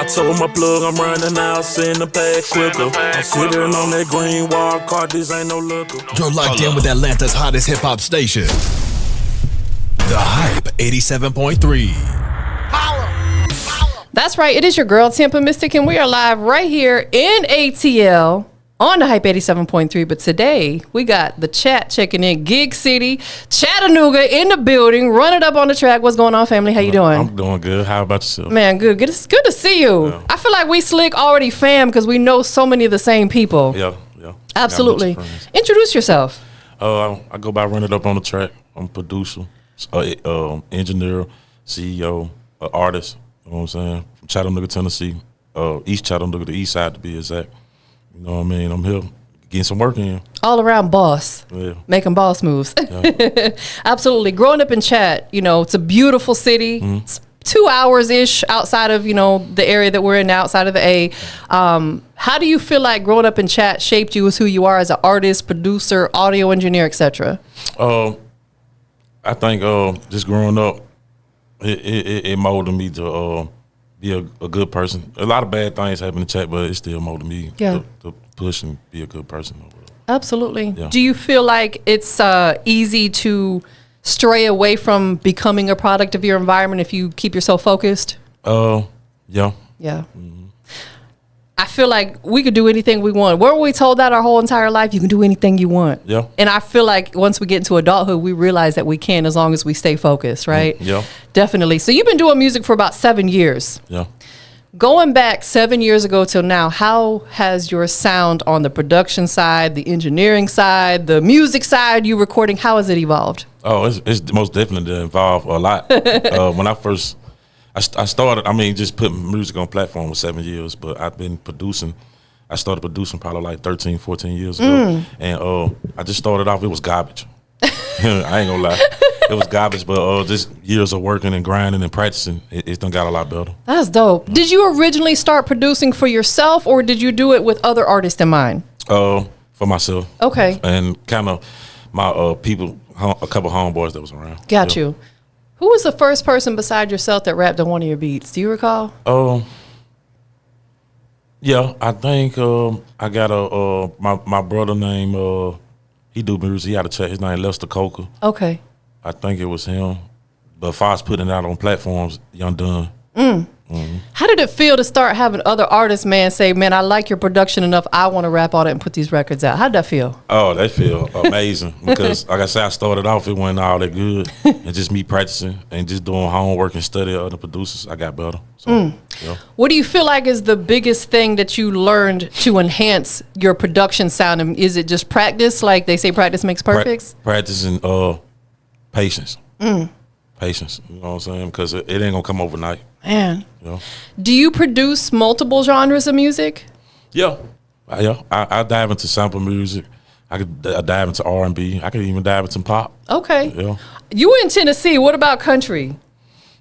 told my plug I'm running out, send the pack quicker. I'm sitting on that green wall card, this ain't no looker. You're locked in with Atlanta's hottest hip-hop station. The Hype 87.3. That's right. It is your girl, TampaMystic, and we are live right here in ATL on the Hype 87.3. But today, we got the chat checking in. Gig City, Chattanooga in the building. Run it up on the track. What's going on, family? How you doing? I'm doing good. How about yourself? Man, good. It's good to see you. Yeah. I feel like we slick already fam because we know so many of the same people. Yeah. Absolutely. Introduce yourself. I go by Run It Up on the Track. I'm a producer, engineer, CEO, artist. You know what I'm saying? From Chattanooga, Tennessee, East Chattanooga, the east side to be exact. You know what I mean? I'm here getting some work in. All around boss. Yeah. Making boss moves. Yeah. Absolutely. Growing up in Chat, it's a beautiful city. Mm-hmm. It's 2 hours-ish outside of, the area that we're in now, outside of the A. How do you feel like growing up in Chat shaped you as who you are as an artist, producer, audio engineer, etc.? I think just growing up, it molded me to be a good person. A lot of bad things happen in Chat, but it still molded me to push and be a good person. Absolutely. Yeah. Do you feel like it's easy to stray away from becoming a product of your environment if you keep yourself focused? Yeah. Yeah. Mm-hmm. I feel like we could do anything we want. Weren't we told that our whole entire life? You can do anything you want. Yeah. And I feel like once we get into adulthood, we realize that we can as long as we stay focused, right? Yeah. Definitely. So you've been doing music for about 7 years. Yeah. Going back 7 years ago till now, how has your sound on the production side, the engineering side, the music side, you recording, how has it evolved? Oh, it's most definitely involved a lot. When I started, just putting music on platform for 7 years, but I've been producing. I started producing probably like 13, 14 years ago. And I just started off, it was garbage. I ain't gonna lie. It was garbage, but just years of working and grinding and practicing, it done got a lot better. That's dope. Yeah. Did you originally start producing for yourself, or did you do it with other artists in mind? For myself. Okay. And kind of my people, a couple homeboys that was around. Got you. Who was the first person beside yourself that rapped on one of your beats? Do you recall? Yeah, I think I got my brother named he do music. He had a chat. His name Lester Coker. Okay. I think it was him. But if I was putting it out on platforms, Young Dunn. Mm-hmm. How did it feel to start having other artists, say, man, I like your production enough, I want to rap all that and put these records out? How did that feel? Oh, that feel amazing because, like I said, I started off, it wasn't all that good. And just me practicing and just doing homework and studying other producers, I got better. So, yeah. What do you feel like is the biggest thing that you learned to enhance your production sound? And is it just practice? Like they say, practice makes perfect? Practice and patience. Patience, you know what I'm saying? Because it ain't going to come overnight. Man. Yeah. Do you produce multiple genres of music? Yeah. I dive into sample music. I could dive into R&B. I could even dive into pop. Okay. Yeah. You in Tennessee. What about country?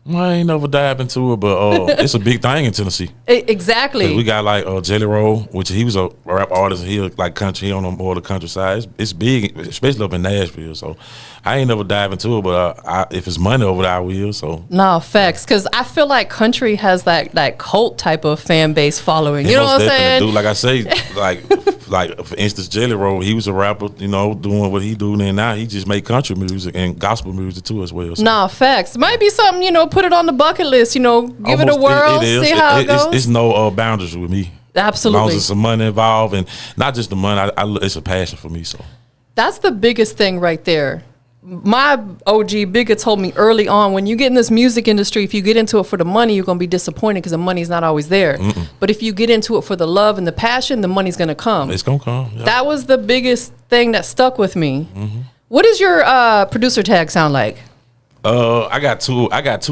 I ain't never dived into it, but it's a big thing in Tennessee. Exactly. We got like Jelly Roll, which he was a rap artist. He like country. He on more of the countryside. It's big, especially up in Nashville. So I ain't never dive into it, but if it's money over there, I will. So no, facts. Because I feel like country has that cult type of fan base following. You know what I'm saying? Do. Like I say, like for instance, Jelly Roll, he was a rapper, doing what he do. And now he just make country music and gospel music too as well. So. Nah, facts. Might be something, put it on the bucket list, give it a whirl, see how it goes. It's no boundaries with me. Absolutely. As long as there's some money involved, and not just the money, it's a passion for me. So that's the biggest thing right there. My OG Bigga told me early on, when you get in this music industry, if you get into it for the money, you're going to be disappointed because the money's not always there. But if you get into it for the love and the passion, the money's going to come. It's going to come. Yeah. That was the biggest thing that stuck with me. Mm-hmm. What does your producer tag sound like? I got two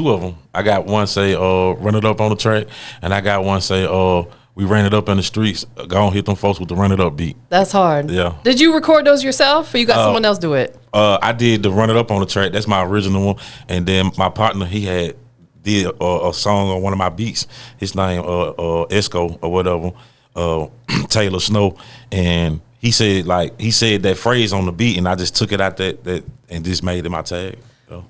of them. I got one say Run It Up on the Track, and I got one say we ran it up in the streets. Go on, hit them folks with the Run It Up beat. That's hard. Yeah. Did you record those yourself, or you got someone else do it? I did the Run It Up on the Track. That's my original one, and then my partner, he did a song on one of my beats. His name Esco or whatever, Taylor Snow, and he said that phrase on the beat, and I just took it out that and just made it my tag.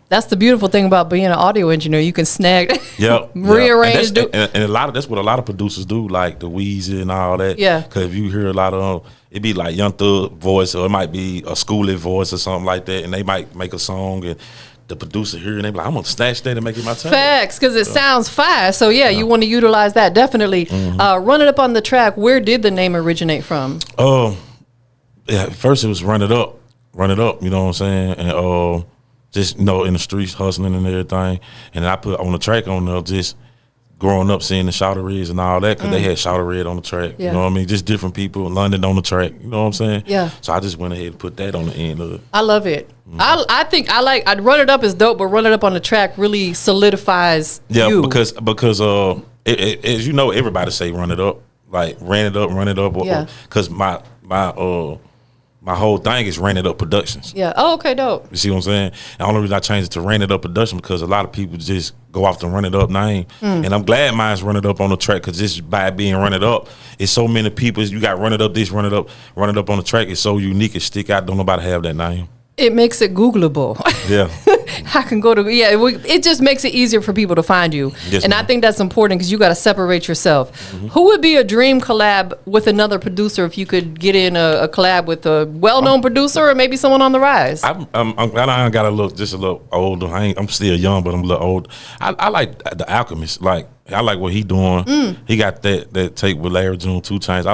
That's the beautiful thing about being an audio engineer. You can snag, Yep. rearrange. And a lot of that's what a lot of producers do, like the Weezy and all that. Yeah. Because if you hear a lot of it be like Young Thug voice, or it might be a Schoolie voice or something like that, and they might make a song and the producer here and they be like, I'm gonna snatch that and make it my time. Facts, because it sounds fast. So you want to utilize that definitely. Run It Up on the Track. Where did the name originate from? Yeah, first it was Run It Up. You know what I'm saying? And just in the streets hustling and everything. And I put on the track on there just growing up seeing the Shouter Reds and all that, because they had Shouter Red on the track. Yeah. You know what I mean? Just different people, London on the track. You know what I'm saying? Yeah. So I just went ahead and put that on the end of it. I love it. I think I'd Run It Up is dope, but Run It Up on the Track really solidifies you. because as you know, everybody say Run It Up, like run it up. Yeah. Because my whole thing is Ran It Up Productions. Yeah. Oh, okay, dope. You see what I'm saying? The only reason I changed it to Ran It Up Production because a lot of people just go off the Run It Up name. And I'm glad mine's Run It Up on the track, because just by being Run It Up, it's so many people. You got Run It Up this, Run It Up on the track. It's so unique, it stick out. Don't nobody have that name. It makes it Googleable. Yeah. I can go to it just makes it easier for people to find you. Yes, and ma'am. I think that's important, because you got to separate yourself. Who would be a dream collab with another producer if you could get in a collab with a well-known producer or maybe someone on the rise? I got to look just a little older. I'm still young, but I'm a little old. I like The Alchemist. Like, I like what he doing. He got that tape with Larry June 2 Chainz. I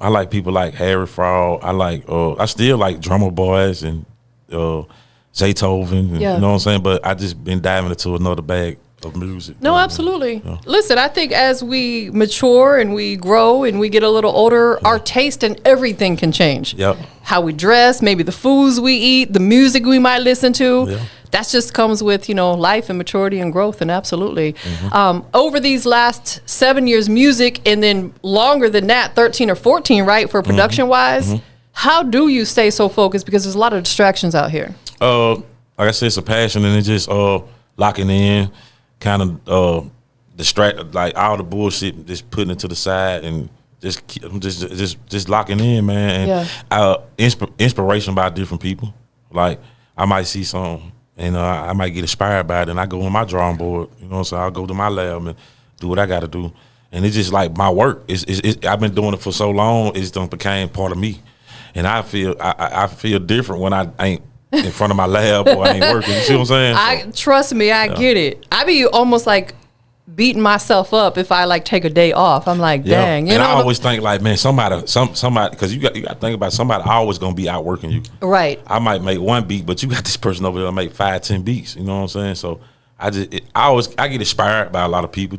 like people like Harry Fraud. I still like Drummer Boys and Zaytoven. And, Yeah. You know what I'm saying? But I just been diving into another bag of music. No, absolutely. Listen, I think as we mature and we grow and we get a little older, our taste and everything can change. Yep. How we dress, maybe the foods we eat, the music we might listen to. Yeah. That just comes with, life and maturity and growth, and absolutely. Over these last 7 years, music, and then longer than that, 13 or 14, right, for production-wise, how do you stay so focused? Because there's a lot of distractions out here. Like I said, it's a passion, and it's just locking in, kind of distract, like all the bullshit, just putting it to the side and just locking in, man. And inspiration by different people. Like, I might see something and I might get inspired by it, and I go on my drawing board. You know what I'm saying? I'll go to my lab and do what I got to do. And it's just like my work. I've been doing it for so long, it's done became part of me. And I feel different when I ain't in front of my lab or I ain't working. You see what I'm saying? Trust me, I get it. I be almost like beating myself up if I like take a day off. I'm like, dang. I always think like, man, somebody, because you got to think about somebody always gonna be outworking you. Right. I might make one beat, but you got this person over there that make 5-10 beats. You know what I'm saying? So I get inspired by a lot of people.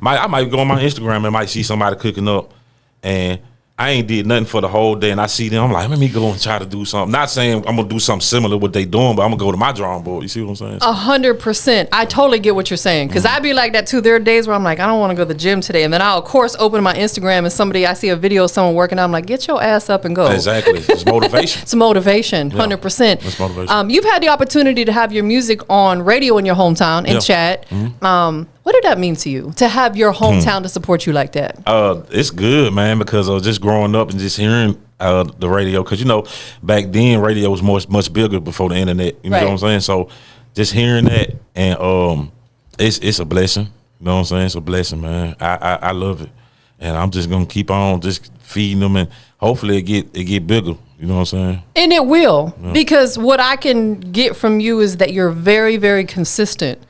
I might go on my Instagram and might see somebody cooking up, and I ain't did nothing for the whole day, and I see them, I'm like, let me go and try to do something. Not saying I'm gonna do something similar to what they doing, but I'm gonna go to my drawing board. You see what I'm saying? 100%. I totally get what you're saying, because I be like that too. There are days where I'm like, I don't want to go to the gym today, and then I'll of course open my Instagram and I see a video of someone working out. I'm like, get your ass up and go. Exactly. It's motivation. It's motivation. 100%. It's motivation. You've had the opportunity to have your music on radio in your hometown in Chat. What did that mean to you to have your hometown to support you like that? It's good, man, because just growing up and just hearing the radio, because back then radio was much bigger before the internet. You know what I'm saying? So just hearing that, and it's a blessing. You know what I'm saying? It's a blessing, man. I love it, and I'm just gonna keep on just feeding them, and hopefully it get bigger. You know what I'm saying? And it will, because what I can get from you is that you're very, very consistent.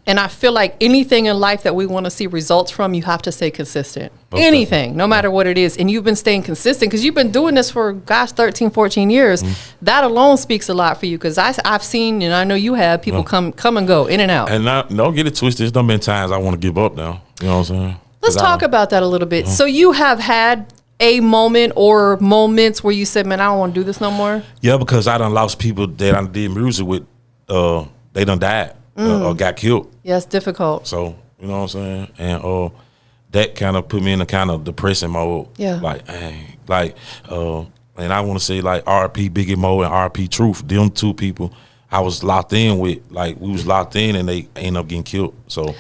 And I feel like anything in life that we want to see results from, you have to stay consistent. Okay. Anything, no matter what it is. And you've been staying consistent because you've been doing this for, 13, 14 years. That alone speaks a lot for you, because I've seen, and I know you have, people come and go, in and out. And don't get it twisted. There's done been times I want to give up now. You know what I'm saying? Let's talk about that a little bit. So you have had a moment or moments where you said, man, I don't want to do this no more? Yeah, because I done lost people that I did music with. They done died or got killed. Yeah, it's difficult. So, you know what I'm saying? And that kind of put me in a kind of depressing mode. Yeah. And I want to say like RP Biggie Mo and RP Truth, them two people I was locked in with. Like, we was locked in and they ended up getting killed. So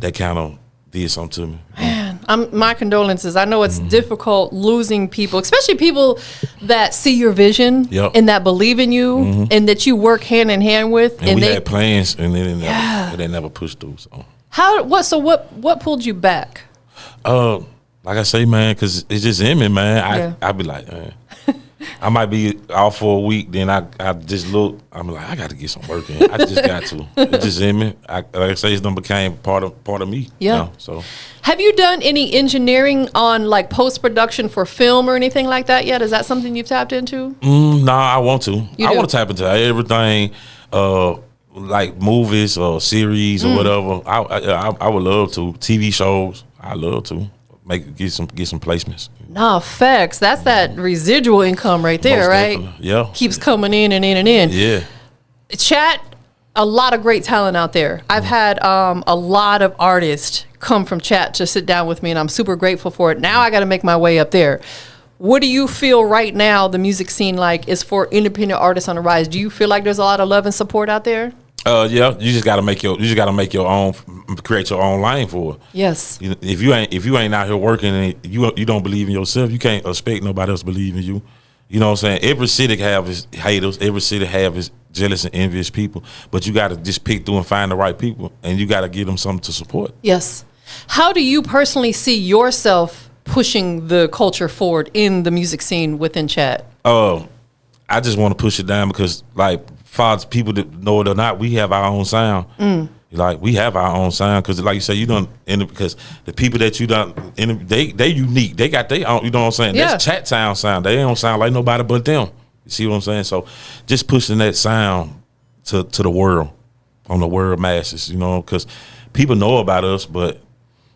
that kind of did something to me. Man, My condolences. I know it's difficult losing people, especially people that see your vision and that believe in you and that you work hand in hand with. And we had plans, and they never pushed through. So what pulled you back? Like I say, man, because it's just in me, man. I be like, man. I might be off for a week, then I just look. I'm like, I got to get some work in. I just got to. It's just in me. Like I say, it's done became part of me. Yeah. Now, so, have you done any engineering on like post production for film or anything like that yet? Is that something you've tapped into? No, I want to. You I do? want to tap into everything, like movies or series or whatever. I would love to. TV shows, I love to get some placements. Nah, facts. That's that residual income right there, Most right? definitely. Yeah. Keeps coming in and in and in. Yeah. Chat, a lot of great talent out there. I've had a lot of artists come from Chat to sit down with me, and I'm super grateful for it. Now I got to make my way up there. What do you feel right now the music scene like is for independent artists on the rise? Do you feel like there's a lot of love and support out there? Yeah, you just gotta make your own, create your own lane for it. Yes. If you ain't out here working and you don't believe in yourself, you can't expect nobody else to believe in you. You know what I'm saying? Every city have its haters. Every city have its jealous and envious people. But you gotta just pick through and find the right people, and you gotta give them something to support. Yes. How do you personally see yourself pushing the culture forward in the music scene within Chat? I just want to push it down because, like, for people that know it or not, we have our own sound. Like, we have our own sound because, like you say, you don't because the people that you don't they unique. They got their own. You know what I'm saying? Yeah. That's Chat sound. They don't sound like nobody but them. You see what I'm saying? So, just pushing that sound to the world, on the world masses. You know, because people know about us, but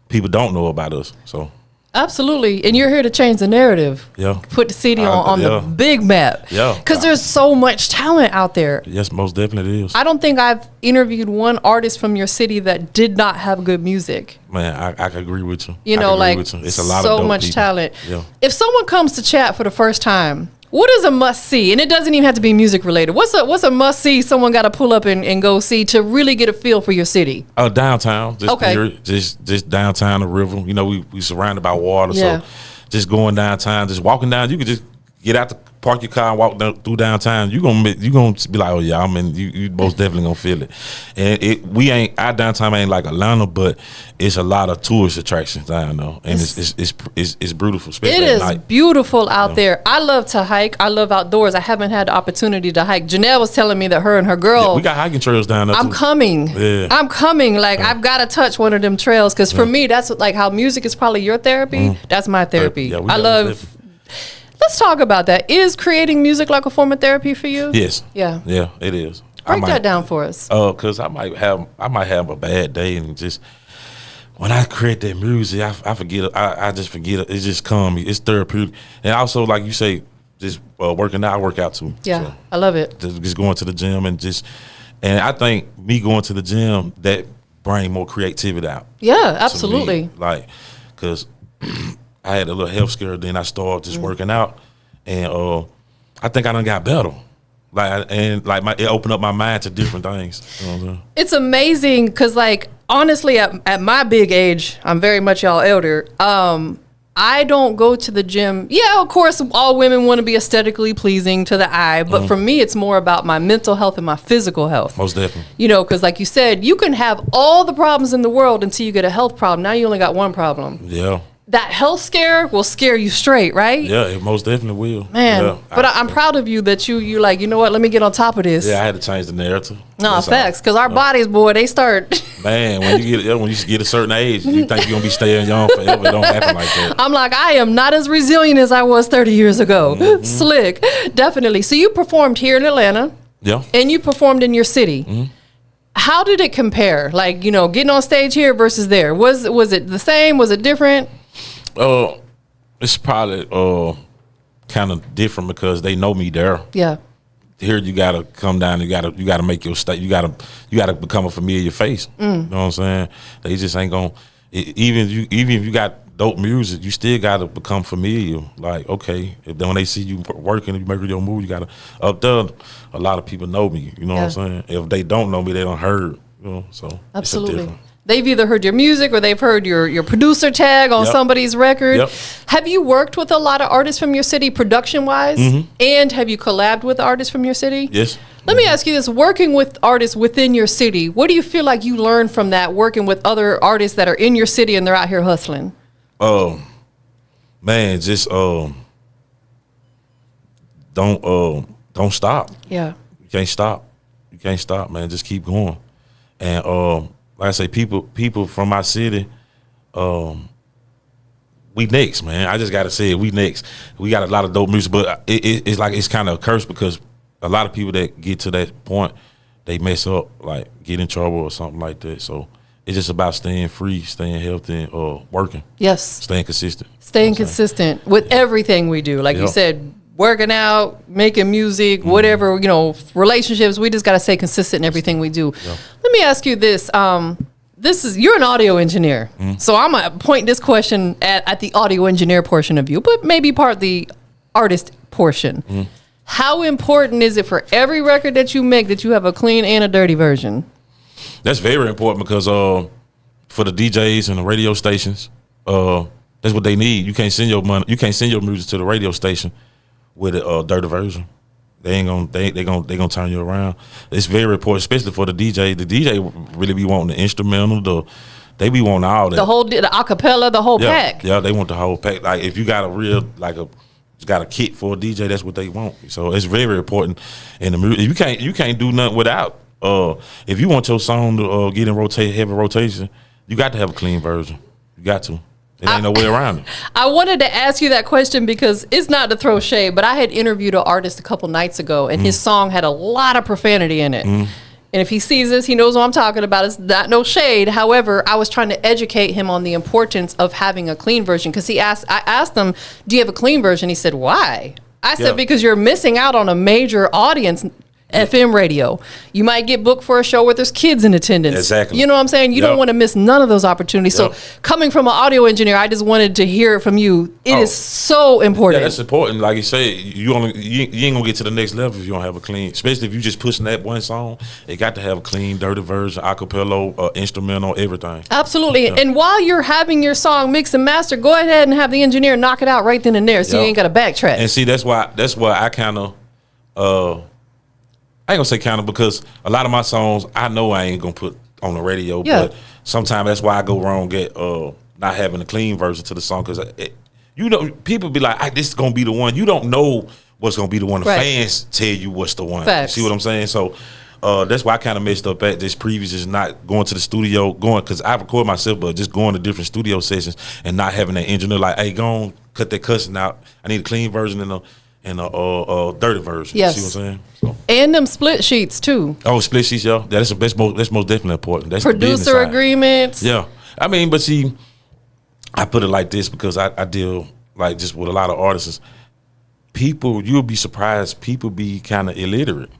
people don't know about us. So. Absolutely. And you're here to change the narrative. Yeah. Put the city on the big map. Yeah. Because there's so much talent out there. Yes, most definitely it is. I don't think I've interviewed one artist from your city that did not have good music. Man, I can agree with you. You know, like, it's a lot so of dope much people. talent. Yeah. If someone comes to Chat for the first time, what is a must see? And it doesn't even have to be music related. What's a must see someone got to pull up and go see to really get a feel for your city? Downtown. Just Okay. Just downtown the river. You know, we surrounded by water, Yeah. so just going downtown, just walking down. You could just get out park your car and walk through downtown. You gonna be like, oh yeah, you most definitely gonna feel it. And our downtown ain't like Atlanta, but it's a lot of tourist attractions down there, and it's beautiful. Especially It at is night. beautiful out there. I love to hike. I love outdoors. I haven't had the opportunity to hike. Janelle was telling me that her and her girl. We got hiking trails down there. I'm too. coming. Yeah. I'm coming. Like, I've got to touch one of them trails because for me, that's like how music is probably your therapy. That's my therapy. Yeah, I love. Let's talk about that. Is creating music like a form of therapy for you? Yes. Yeah. Yeah, it is. Break that down for us. Cause I might have a bad day and just when I create that music, I forget it. I just forget it. It just comes. It's therapeutic, and also like you say, just working out. I work out too. Yeah, so I love it. just going to the gym and I think me going to the gym that bring more creativity out. Yeah, absolutely. Me. Like, cause I had a little health scare, then I started just working out, and I think I done got better. It opened up my mind to different things. You know what I'm saying? It's amazing because, like, honestly, at my big age, I'm very much y'all elder. I don't go to the gym. Yeah, of course, all women want to be aesthetically pleasing to the eye, but for me, it's more about my mental health and my physical health. Most definitely. You know, because like you said, you can have all the problems in the world until you get a health problem. Now you only got one problem. Yeah. That health scare will scare you straight, right? Yeah, it most definitely will. Man, yeah, but I'm proud of you that you like, you know what, let me get on top of this. Yeah, I had to change the narrative. No, That's facts, all. because our bodies, boy, they start. Man, when you get a certain age, you think you're going to be staying young forever. It don't happen like that. I'm like, I am not as resilient as I was 30 years ago. Slick, definitely. So you performed here in Atlanta. Yeah. And you performed in your city. How did it compare? Like, you know, getting on stage here versus there. Was it the same? Was it different? It's probably kind of different because they know me there. Yeah. Here you gotta come down. You gotta make your state. You gotta become a familiar face. You know what I'm saying? They just ain't gonna. Even if you got dope music, you still gotta become familiar. Like, okay, when they see you working, you make your move. You gotta up there. A lot of people know me. You know what I'm saying? If they don't know me, they don't heard. You know, so Absolutely. They've either heard your music or they've heard your producer tag on somebody's record. Yep. Have you worked with a lot of artists from your city production-wise? And have you collabed with artists from your city? Yes. Let me ask you this. Working with artists within your city, what do you feel like you learned from that, working with other artists that are in your city and they're out here hustling? Man, just don't stop. Yeah. You can't stop. You can't stop, man. Just keep going. And like I say, people from my city, we next, man. I just gotta say it. We next. We got a lot of dope music, but it's like it's kind of a curse because a lot of people that get to that point, they mess up, like get in trouble or something like that. So it's just about staying free, staying healthy, and working. Yes. Staying consistent. Staying consistent with everything we do. Like you said, working out, making music, whatever, relationships. We just got to stay consistent in everything we do. Yeah. Let me ask you this. You're an audio engineer. So I'm going to point this question at the audio engineer portion of you, but maybe part the artist portion. How important is it for every record that you make that you have a clean and a dirty version? That's very important because for the DJs and the radio stations, that's what they need. You can't send your money. You can't send your music to the radio station with a dirty version. They gonna turn you around. It's very important, especially for the DJ. The DJ really be wanting the instrumental. They be wanting all that. The acapella, the whole pack. Yeah, they want the whole pack. Like if you got a real got a kit for a DJ, that's what they want. So it's very important in the music. You can't do nothing without. If you want your song to get in heavy rotation, you got to have a clean version. You got to. It ain't no way around it. I wanted to ask you that question because it's not to throw shade, but I had interviewed an artist a couple nights ago, and his song had a lot of profanity in it. And if he sees this, he knows what I'm talking about. It's not no shade. However, I was trying to educate him on the importance of having a clean version because I asked him, do you have a clean version? He said, why? I said, because you're missing out on a major audience. FM radio. You might get booked for a show where there's kids in attendance. Exactly. You know what I'm saying? You don't want to miss none of those opportunities. So coming from an audio engineer, I just wanted to hear it from you. It is so important. Yeah, that's important. Like you say, you ain't gonna get to the next level if you don't have a clean. Especially if you just pushing that one song, it got to have a clean, dirty version, acapella, instrumental, everything. Absolutely. Yeah. And while you're having your song mixed and mastered, go ahead and have the engineer knock it out right then and there, so you ain't got to backtrack. And see, that's why I kind of. I ain't gonna say kind of because a lot of my songs I know I ain't gonna put on the radio, but sometimes that's why I go wrong at not having a clean version to the song because people be like, this is gonna be the one. You don't know what's gonna be the one. The fans tell you what's the one. Facts. See what I'm saying? So that's why I kind of messed up at this previous is not going to the studio, because I record myself, but just going to different studio sessions and not having that engineer like, hey, go on, cut that cussing out. I need a clean version and a dirty version. Yes. See what I'm saying? So. And them split sheets too. Oh, split sheets, yeah. That's most definitely important. That's producer agreements. Yeah. I mean, but see, I put it like this because I deal like just with a lot of artists. You'll be surprised, people be kind of illiterate.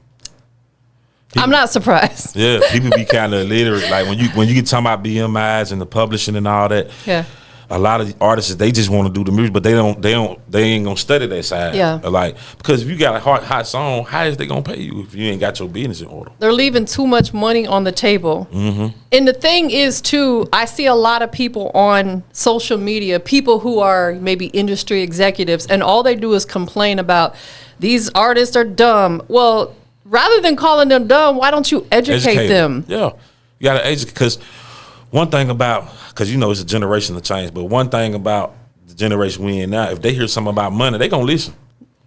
I'm not surprised. Yeah, people be kind of illiterate. Like when you get talking about BMIs and the publishing and all that. Yeah. A lot of the artists, they just want to do the music, but they ain't gonna study that side. Yeah. Like, because if you got a hot song, how is they gonna pay you if you ain't got your business in order? They're leaving too much money on the table. And the thing is too, I see a lot of people on social media, people who are maybe industry executives, and all they do is complain about these artists are dumb. Well, rather than calling them dumb, why don't you educate them? Yeah, you gotta educate, because one thing about, because it's a generation of change, but one thing about the generation we in now, if they hear something about money, they gonna listen.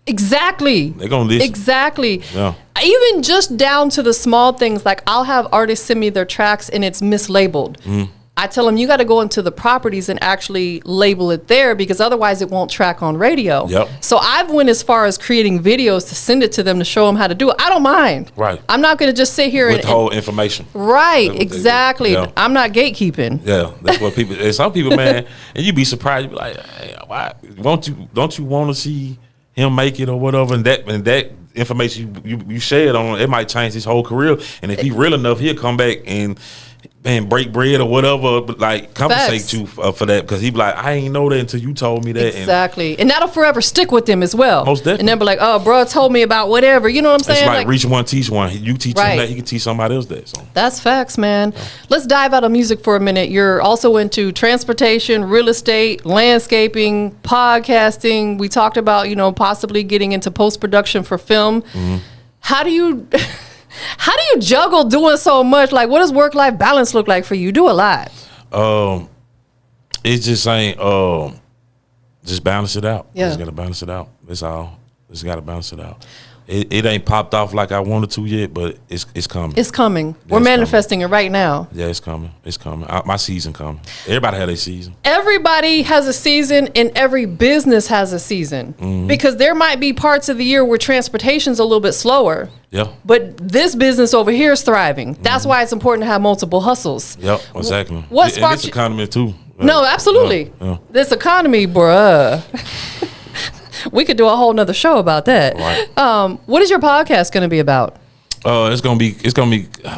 Exactly. They gonna listen. Exactly. Yeah. Even just down to the small things, like I'll have artists send me their tracks and it's mislabeled. I tell them, you got to go into the properties and actually label it there, because otherwise it won't track on radio. Yep. So I've went as far as creating videos to send it to them to show them how to do it. I don't mind. Right. I'm not going to just sit here with the whole information. Right. Exactly. Yeah. I'm not gatekeeping. Yeah. That's what people. And some people, man, and you be surprised. You be like, hey, why? Don't you want to see him make it or whatever? And that information you shared on, it might change his whole career. And if he real enough, he'll come back and and break bread or whatever, but like compensate Facts. you for that, because he be like, I ain't know that until you told me that. Exactly. And that'll forever stick with them as well. Most definitely. And they'll be like, oh, bro told me about whatever. You know what I'm It's saying? like reach one, teach one. You teach Right. him that, he can teach somebody else that. So That's facts, man. Let's dive out of music for a minute. You're also into transportation, real estate, landscaping, podcasting. We talked about, you know, possibly getting into post-production for film. How do you juggle doing so much? Like, what does work-life balance look like for you? You do a lot. it just ain't just balance it out. Yeah. Just gotta balance it out. That's all. Just gotta balance it out. It ain't popped off like I wanted to yet, but it's coming. It's coming. Yeah, We're it's manifesting it right now. Yeah, it's coming. It's coming. My season coming. Everybody had their season. Everybody has a season, and every business has a season. Because there might be parts of the year where transportation's a little bit slower. Yeah. But this business over here is thriving. That's why it's important to have multiple hustles. Yep. Exactly. What And sparked this you- economy too. No, absolutely. Yeah. This economy, bruh. We could do a whole nother show about that. Right. What is your podcast going to be about? It's gonna be.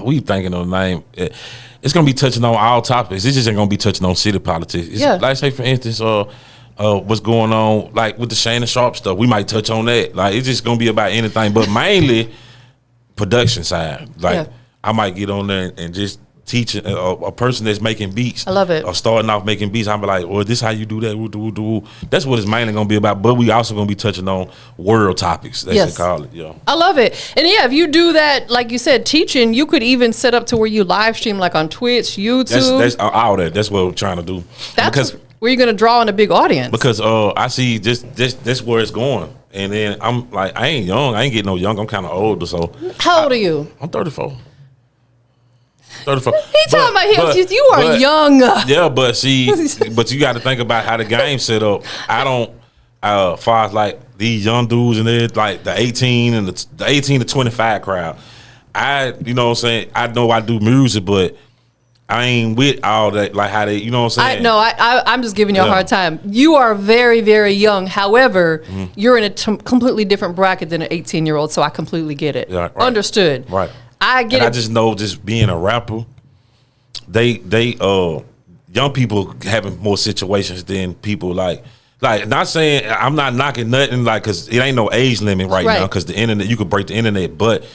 We thinking of the name. It's gonna be touching on all topics. It's just ain't gonna be touching on city politics. It's, Yeah. Like say for instance, what's going on like with the Shannon Sharp stuff. We might touch on that. Like it's just gonna be about anything, but mainly production side. Like Yeah. I might get on there and just teach a person that's making beats. I love it. Or starting off making beats. I'm like, well, this how you do that. Woo. That's what it's mainly gonna be about. But we also gonna be touching on world topics. That's Yes. what they call it. Yeah. I love it. And yeah, if you do that, like you said, teaching, you could even set up to where you live stream like on Twitch, YouTube. That's all that. That's what we're trying to do. That's where you're going to draw in a big audience. Because I see this where it's going, and then I'm like, I ain't young. I ain't getting no young. I'm kind of older, so How old are you? I'm 34. 34. He talking about him. You are young. Yeah, but see, but you got to think about how the game set up. I don't, far as like these young dudes and they're like the 18 and the 18 to 25 crowd. You know what I'm saying? I know I do music, but I ain't with all that, like how they, you know what I'm saying? I'm just giving you a hard time. You are very, very young. However, you're in a completely different bracket than an 18-year-old, so I completely get it. Yeah, right. Understood. Right. I get and it. I just know, just being a rapper, they young people having more situations than people like not saying I'm not knocking nothing, like, because it ain't no age limit right now, because the internet, you could break the internet, but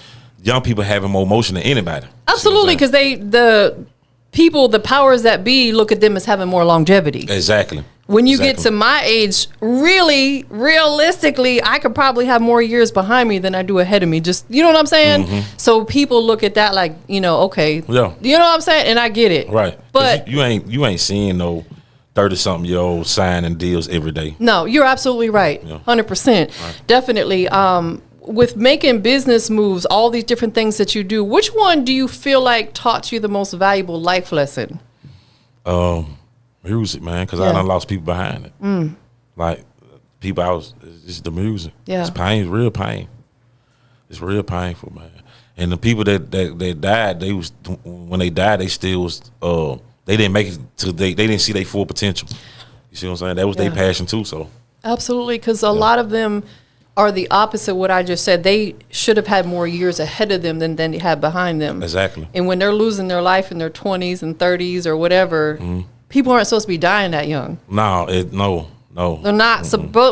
young people having more emotion than anybody. Absolutely, because the powers that be look at them as having more longevity. Exactly. When you get to my age, really, realistically, I could probably have more years behind me than I do ahead of me. Just, you know what I'm saying? So people look at that like, okay. Yeah. You know what I'm saying? And I get it. Right. But you ain't seeing no 30-something-year-old signing deals every day. no, you're absolutely right. 100%. Definitely. With making business moves, all these different things that you do, which one do you feel like taught you the most valuable life lesson? Music, man, because I done lost people behind it. Like people, it's just the music. Yeah. It's pain, it's real pain. It's real painful, man. And the people that died, when they died, they still was they didn't make it to they didn't see their full potential. You see what I'm saying? That was their passion too. So Absolutely, because a lot of them are the opposite of what I just said. They should have had more years ahead of them than they had behind them. Exactly. And when they're losing their life in their 20s and 30s or whatever, people aren't supposed to be dying that young. No. They're not.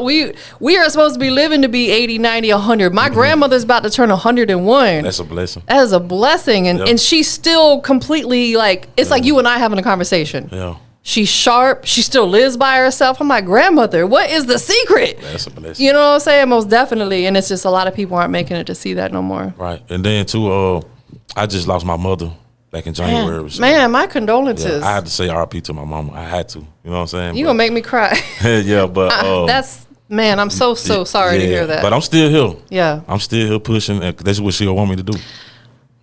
We are supposed to be living to be 80, 90, 100. My grandmother's about to turn 101. That's a blessing. That is a blessing. And she's still completely like, it's like you and I having a conversation. Yeah. She's sharp. She still lives by herself. I'm like, grandmother, what is the secret? That's a blessing. You know what I'm saying? Most definitely. And it's just a lot of people aren't making it to see that no more. Right. And then too, I just lost my mother back in January. Man, my condolences. I had to say RP to my mama. I had to. You know what I'm saying? You gonna make me cry. Yeah, but man, I'm so sorry to hear that. But I'm still here. Yeah. I'm still here pushing. That's what she'll want me to do.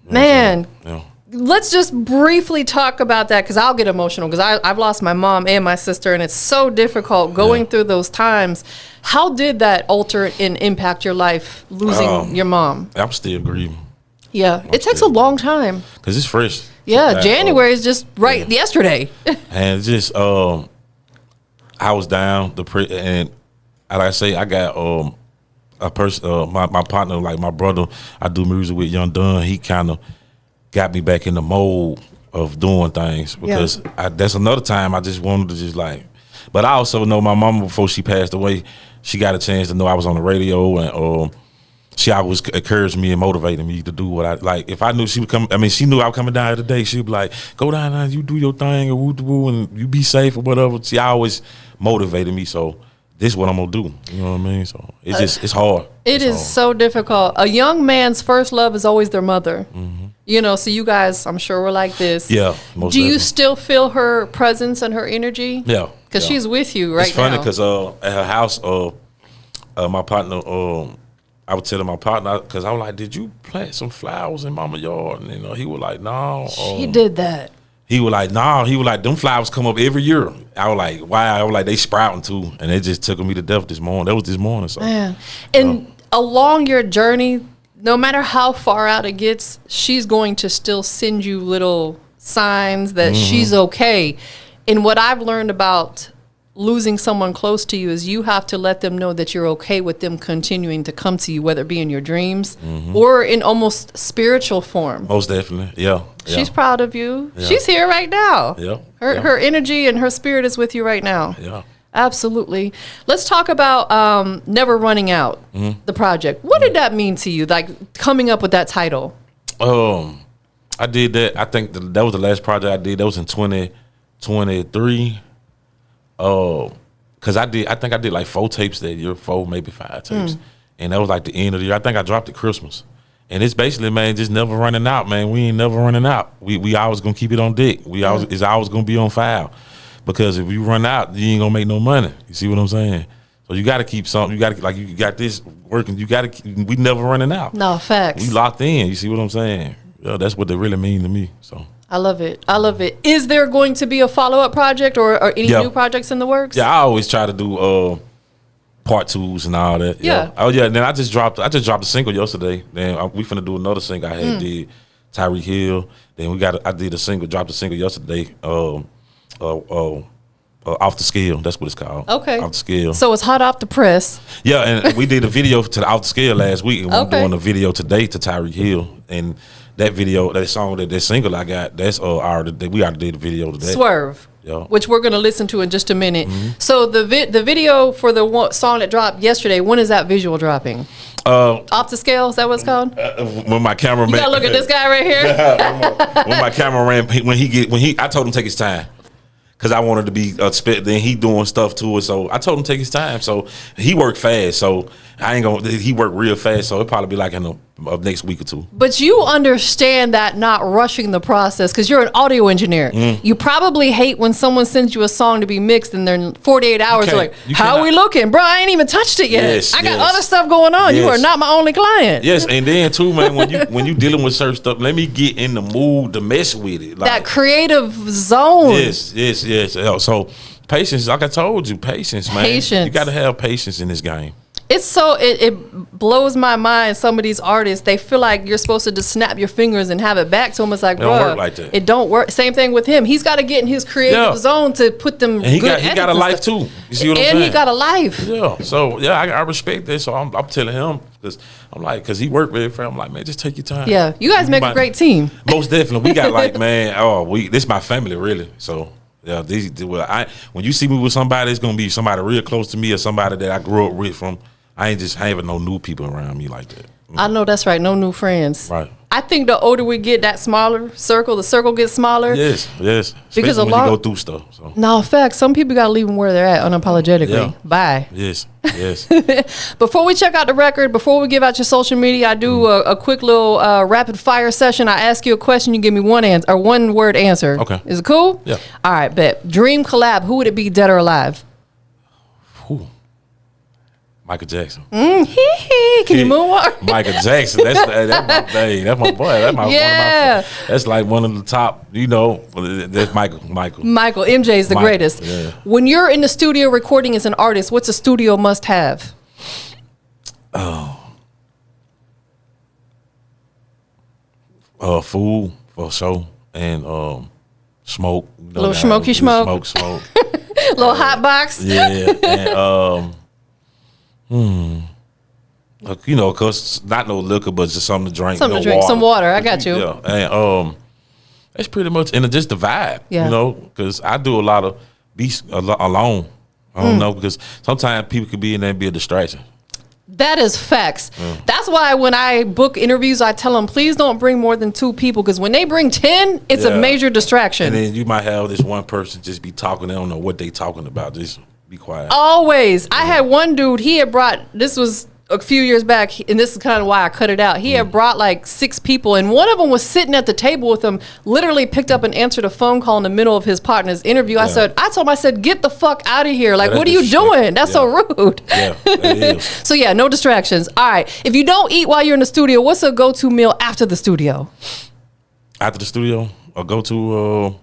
Man. Yeah. Let's just briefly talk about that, because I'll get emotional, because I've lost my mom and my sister, and it's so difficult going through those times. How did that alter and impact your life, losing your mom? I'm still grieving. Yeah, it takes a long time. Because it's fresh. Yeah, January is just yesterday. And just, I was down, and like I say, I got a person, my partner, like my brother, I do music with, Young Dunn. He kind of got me back in the mold of doing things because that's another time I just wanted to just like. But I also know my mama before she passed away, she got a chance to know I was on the radio and she always encouraged me and motivated me to do what I like. If I knew she would come, I mean, she knew I was coming down here today. She'd be like, "Go down there, you do your thing, and woo, and you be safe or whatever." She always motivated me. So this is what I'm gonna do. You know what I mean? So it's hard. It is so difficult. A young man's first love is always their mother. Mm-hmm. You know, so you guys, I'm sure, were like this. Yeah. Most do you definitely. still feel her presence and her energy? Yeah. Because she's with you right now. It's funny because at her house, my partner, I would tell my partner because I was like, "Did you plant some flowers in Mama yard?" And he was like, "No." She did that. He was like, "No." He was like, "Them flowers come up every year." I was like, "Why?" I was like, "They sprouting too," and they just took me to death this morning. That was this morning. So, man. And along your journey, no matter how far out it gets, she's going to still send you little signs that she's okay. And what I've learned about losing someone close to you is you have to let them know that you're okay with them continuing to come to you, whether it be in your dreams or in almost spiritual form. Most definitely, yeah. She's proud of you. Yeah. She's here right now. Yeah. Her energy and her spirit is with you right now. Yeah. Absolutely. Let's talk about Never Running Out, the project. What did that mean to you, like coming up with that title? I did that. I think that was the last project I did. That was in 2023. Cause I think I did like 4 tapes that year, 4 maybe 5 tapes, and that was like the end of the year. I think I dropped at Christmas, and it's basically, man, just never running out, man. We ain't never running out. We always gonna keep it on deck. It's always gonna be on file, because if you run out, you ain't gonna make no money. You see what I'm saying? So you got to keep something. You got to you got this working. You got to. We never running out. No, facts. We locked in. You see what I'm saying? Yeah, that's what they really mean to me. So. I love it. I love it. Is there going to be a follow-up project or any new projects in the works? Yeah, I always try to do part 2s and all that. Yeah. Oh yeah. And then I just dropped a single yesterday. Then we finna do another single. I had did Tyreek Hill. Then I did dropped a single yesterday. Off the Scale. That's what it's called. Okay. Off the Scale. So it's hot off the press. Yeah, and we did a video to the Off the Scale last week, and we're doing a video today to Tyreek Hill. And that video, that song, that single I got, that's we already did the video today. Swerve. Yeah. Which we're going to listen to in just a minute. So the video for the song that dropped yesterday, when is that visual dropping? Off the Scale, is that what it's called? When my cameraman, you gotta look at this guy right here. when my cameraman, I told him to take his time. Cause I wanted to be then he doing stuff to it, so I told him to take his time. So he worked fast, so he worked real fast, so it'll probably be like in the next week or 2. But you understand that not rushing the process, because you're an audio engineer. You probably hate when someone sends you a song to be mixed and then 48 hours you're like, how are we looking? Bro, I ain't even touched it yet. Yes, I got other stuff going on. You are not my only client. Yes, and then too, man, when you dealing with certain stuff, let me get in the mood to mess with it. Like, that creative zone. Yes. So patience, like I told you, patience, man. Patience. You got to have patience in this game. It's so it blows my mind. Some of these artists, they feel like you're supposed to just snap your fingers and have it back to them. It's like, It don't bro, work like that. It don't work. Same thing with him. He's got to get in his creative zone to put them. And he got a life too. You see what I'm saying? And he got a life. Yeah. So I respect that. So I'm telling him because I'm like, because he worked very fair. I'm like, man, just take your time. Yeah, you guys make a great team. Most definitely. We got like, man, this is my family really. So. Yeah, when you see me with somebody, it's gonna be somebody real close to me or somebody that I grew up with from. I ain't just having no new people around me like that. I know that's right. No new friends. Right. I think the older we get, that smaller circle, the circle gets smaller. Yes. Because when you go through stuff. So. No, in fact, some people gotta leave them where they're at unapologetically. Yeah. Bye. Yes. Before we check out the record, before we give out your social media, I do a quick little rapid fire session. I ask you a question, you give me one word answer. Okay. Is it cool? Yeah. All right, bet. Dream collab, who would it be, dead or alive? Whew. Michael Jackson. Can you moonwalk? Michael Jackson. That's my thing. That's my boy. That's one of my. That's like one of the top. That's Michael. Michael. MJ is the greatest. Yeah. When you're in the studio recording as an artist, what's a studio must have? Food for sure, and smoke. Little smoky smoke. Smoke. Little hot box. Yeah, and cause not no liquor, but just something to drink. Something to drink. Water. Some water. I got you. Yeah, and That's pretty much, and just the vibe, Yeah. you know, because I do a lot of beats alone. I don't know, because sometimes people could be in there and be a distraction. That is facts. That's why when I book interviews, I tell them, please don't bring more than 2 people, because when they bring 10, it's a major distraction. And then you might have this one person just be talking. They don't know what they talking about. Just be quiet. Always. I had one dude, he had brought, this was a few years back, and this is kind of why I cut it out. He had brought like 6 people, and one of them was sitting at the table with him, literally picked up and answered a phone call in the middle of his partner's interview. I told him, I said, get the fuck out of here. Like, what are you doing? That's so rude. Yeah, that is. So yeah, no distractions. All right. If you don't eat while you're in the studio, what's a go-to meal after the studio? After the studio, I'll go to,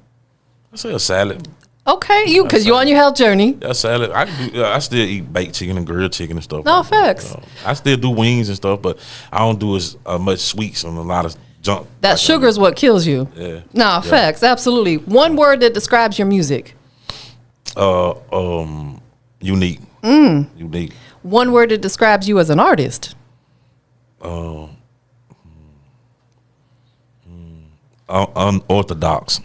let's say a salad. Okay, because you're on your health journey. Yeah, salad. I still eat baked chicken and grilled chicken and stuff. No, like facts. I still do wings and stuff, but I don't do as much sweets and a lot of junk. That sugar is what kills you. Yeah. No, facts. Absolutely. One word that describes your music. Unique. Unique. One word that describes you as an artist. Unorthodox.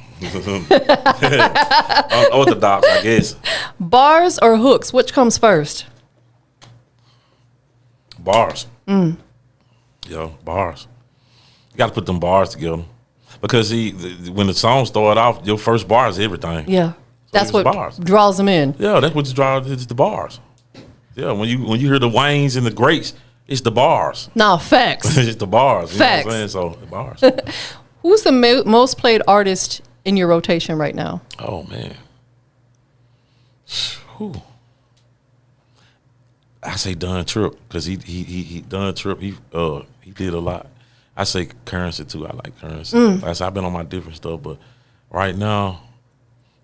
Unorthodox, I guess. Bars or hooks? Which comes first? Bars. Yo, bars. You got to put them bars together, because when the song start off, your first bar is everything. Yeah, that's what bars. draws them in. Yeah, that's what draws. It's the bars. Yeah, when you hear the Waynes and the greats, it's the bars. No, facts. It's the bars. You Facts. know what I'm saying? So the bars. Who's the most played artist in your rotation right now? Oh man. Whew. I say Don Tripp, because he Don Tripp, he did a lot. I say Currency too. I like Currency. Like I said, I've been on my different stuff, but right now,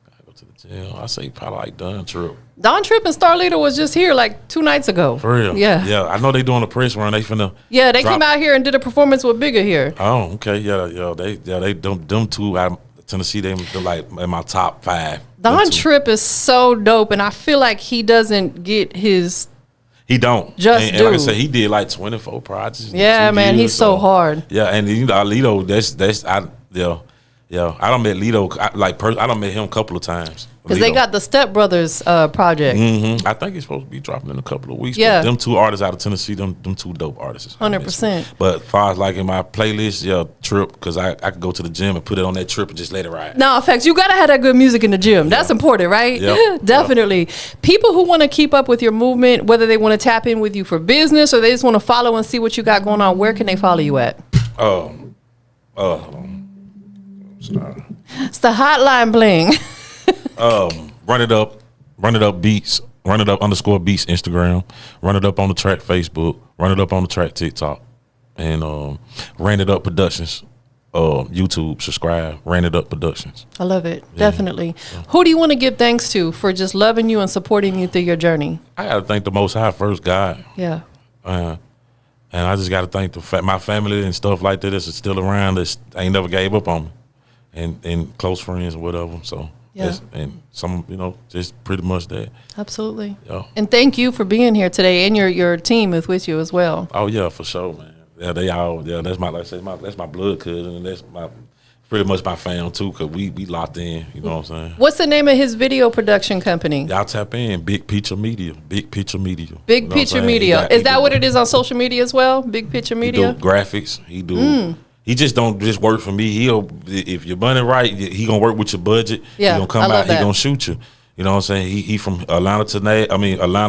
gotta go to the gym. I say probably like Don Tripp. Don Tripp and Starlita was just here like 2 nights ago. For real. Yeah. Yeah. I know they doing a press run. They finna. Yeah, they drop. came out here and did a performance with Bigger here. Oh, okay. Yeah. They them two out of Tennessee, they're like in my top 5. Don Tripp is so dope, and I feel like he doesn't get his. He don't. Just and like I said, he did like 24 projects. Yeah, man, he's so hard. Yeah, and you know, Lito, I done met Lito, I done met him a couple of times. Because they got the Step Brothers project. I think it's supposed to be dropping in a couple of weeks. Yeah. But them 2 artists out of Tennessee, them 2 dope artists. 100%. But as far as like in my playlist, Trip, because I could go to the gym and put it on that trip and just let it ride. No, in fact, you got to have that good music in the gym. That's important, right? Yep. Definitely. People who want to keep up with your movement, whether they want to tap in with you for business or they just want to follow and see what you got going on, where can they follow you at? Sorry. It's the hotline bling. Run it up beats, run it up _ beats Instagram, run it up on the track Facebook, run it up on the track TikTok, and ran it up productions, YouTube, subscribe, ran it up productions. I love it. Yeah. Definitely. Yeah. Who do you want to give thanks to for just loving you and supporting you through your journey? I got to thank the Most High first, God. Yeah. And I just got to thank my family and stuff like that that's still around, that ain't never gave up on me, and close friends or whatever. So. Yeah. And some, just pretty much that. Absolutely. Yeah. And thank you for being here today, and your team is with you as well. Oh yeah, for sure, man. Yeah, that's my, like I said, that's my blood cousin, and that's pretty much my fam too, cause we locked in. You know what I'm saying? What's the name of his video production company? Y'all tap in, Big Picture Media. Big Picture Media. Is that what it is on social media as well? Big Picture Media. He do graphics. He do. He just don't just work for me. If your money right, he gonna work with your budget. Yeah, he gonna come out. He gonna shoot you. You know what I'm saying? He from Atlanta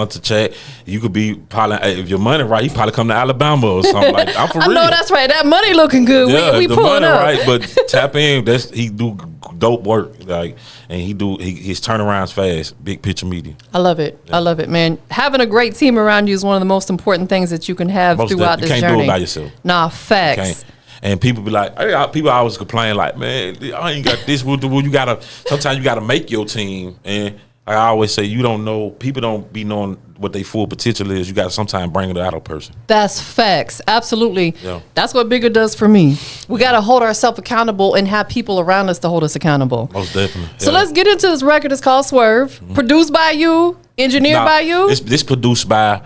to Chat. You could be probably, if your money right, he probably come to Alabama or something like that. I'm for real. I know that's right. That money looking good. Yeah, we the pulling money up. right, but tap in. He do dope work, and his turnarounds fast. Big Picture Media. I love it. Yeah. I love it, man. Having a great team around you is one of the most important things that you can have throughout this journey. You can't do it by yourself. Nah, facts. And people be like, people always complain like, man, I ain't got this. Sometimes you gotta make your team. And I always say, you don't know, people don't be knowing what they full potential is, you got to sometimes bring it out of a person. That's facts. Absolutely. Yeah. That's what Bigger does for me. We got to hold ourselves accountable and have people around us to hold us accountable. Most definitely. So let's get into this record. It's called Swerve. Produced by you, engineered by you. This produced by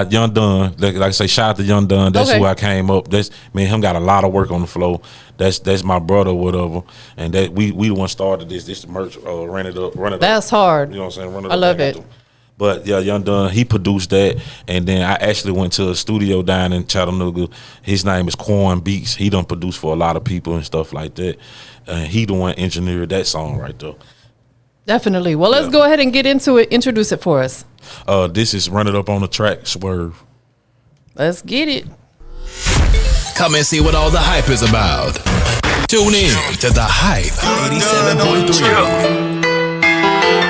Young Dunn. Like I say, shout out to Young Dunn. That's who I came up. Him got a lot of work on the flow. That's my brother, whatever. And that we the one started this. This merch, run it up. That's hard. You know what I'm saying? Run it I up. love it. But yeah, Young Dunn, he produced that, and then I actually went to a studio down in Chattanooga. His name is Quan Beats. He done produced for a lot of people and stuff like that. And he the one engineered that song right there. Definitely. Well, let's go ahead and get into it. Introduce it for us. This is Run It Up on the Track, Swerve. Let's get it. Come and see what all the hype is about. Tune in to The Hype 87.3.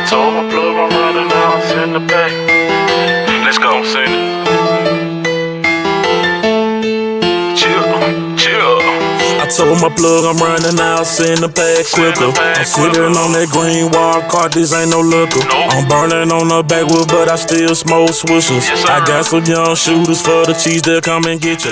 Told my plug I'm running out, send the back. Let's go, send it. Chill. I told my plug I'm running out, send the pack quicker. I'm sitting on that green wall cart, this ain't no looker. I'm burning on the backwood, but I still smoke swishers. I got some young shooters for the cheese, they'll come and get you.